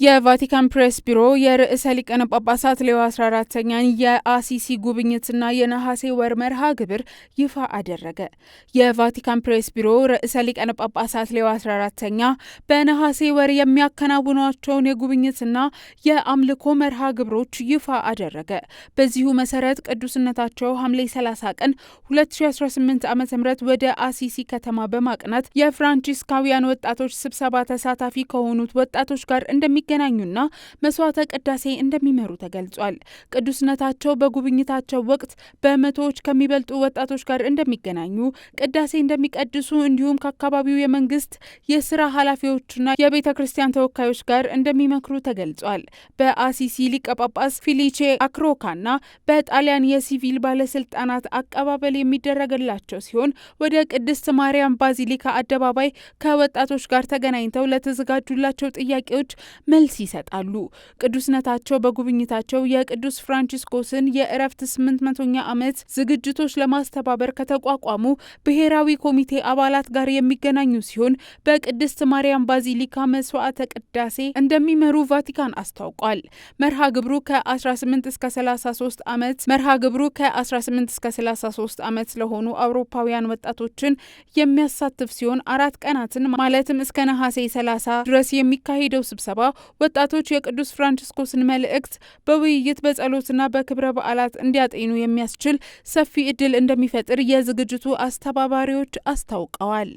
የቫቲካን ፕሬስ ቢሮ የርዕሰ ሊቃነ ጳጳሳት ሌዮ 14ኛን የአሲሲ ጉብኝትና የነሐሴ ወር መርሃ ግብር ይፋ አደረገ። የቫቲካን ፕሬስ ቢሮ ርዕሰ ሊቃነ ጳጳሳት ሌዮ 14ኛ በነሐሴ ወር የሚያከናውኗቸውን የጉብኝትና የአምልኮ መርሃ ግብሮች ይፋ አደረገ። በዚሁ መሰረት ቅዱስነታቸው ሐምሌ 30 ቀን 2018 ዓ.ም ወደ አሲሲ ከተማ በማቅናት የፍራንቺስካውያን ወጣቶች ስብሰባ ተሳታፊ ከሆኑት ወጣቶች ጋር እንደሚገናኙና መስዋዕተ ቅዳሴ እንደሚመሩ ተገልጿል። ቅዱስነታቸው በጉብኝታቸው ወቅት በመቶዎች ከሚበልጡ ወጣቶች ጋር እንደሚገናኙ፣ ቅዳሴ እንደሚቀድሱ እንዲሁም ከአካባቢው የመንግስት የስራ ኃላፊዎችና የቤተ ክርስቲያን ተወካዮች ጋር እንደሚመክሩ ተገልጿል። በአሲሲ ሊቀ ጳጳስ ፊሊቼ አክሮካና በጣሊያን የሲቪል ባለስልጣናት አቀባበል የሚደረግላቸው ሲሆን ወደ ቅድስት ማርያም ባዚሊካ አደባባይ ከወጣቶች ጋር ተገናኝተው ለተዘጋጁላቸው ጥያቄዎች መልስ ይሰጣሉ። ቅዱስነታቸው በጉብኝታቸው የቅዱስ ፍራንቺስኮስን የእረፍት 800ኛ ዓመት ዝግጅቶች ለማስተባበር ከተቋቋሙ ብሔራዊ ኮሚቴ አባላት ጋር የሚገናኙ ሲሆን በቅድስት ማርያም ባዚሊካ መስዋዕተ ቅዳሴ እንደሚመሩ ቫቲካን አስታውቋል። መርሃ ግብሩ ከ18 እስከ 33 ዓመት ለሆኑ አውሮፓውያን ወጣቶችን የሚያሳትፍ ሲሆን 4 ቀናትን ማለትም እስከ ነሐሴ 30 ድረስ የሚካሄደው ስብሰባ ወጣቶች የቅዱስ ፍራንቺስኮስን መልእክት በውይይት በጸሎትና በክብረ በዓላት እንዲያጤኑ የሚያስችል ሰፊ እድል እንደሚፈጥር የዝግጅቱ አስተባባሪዎች አስታውቀዋል።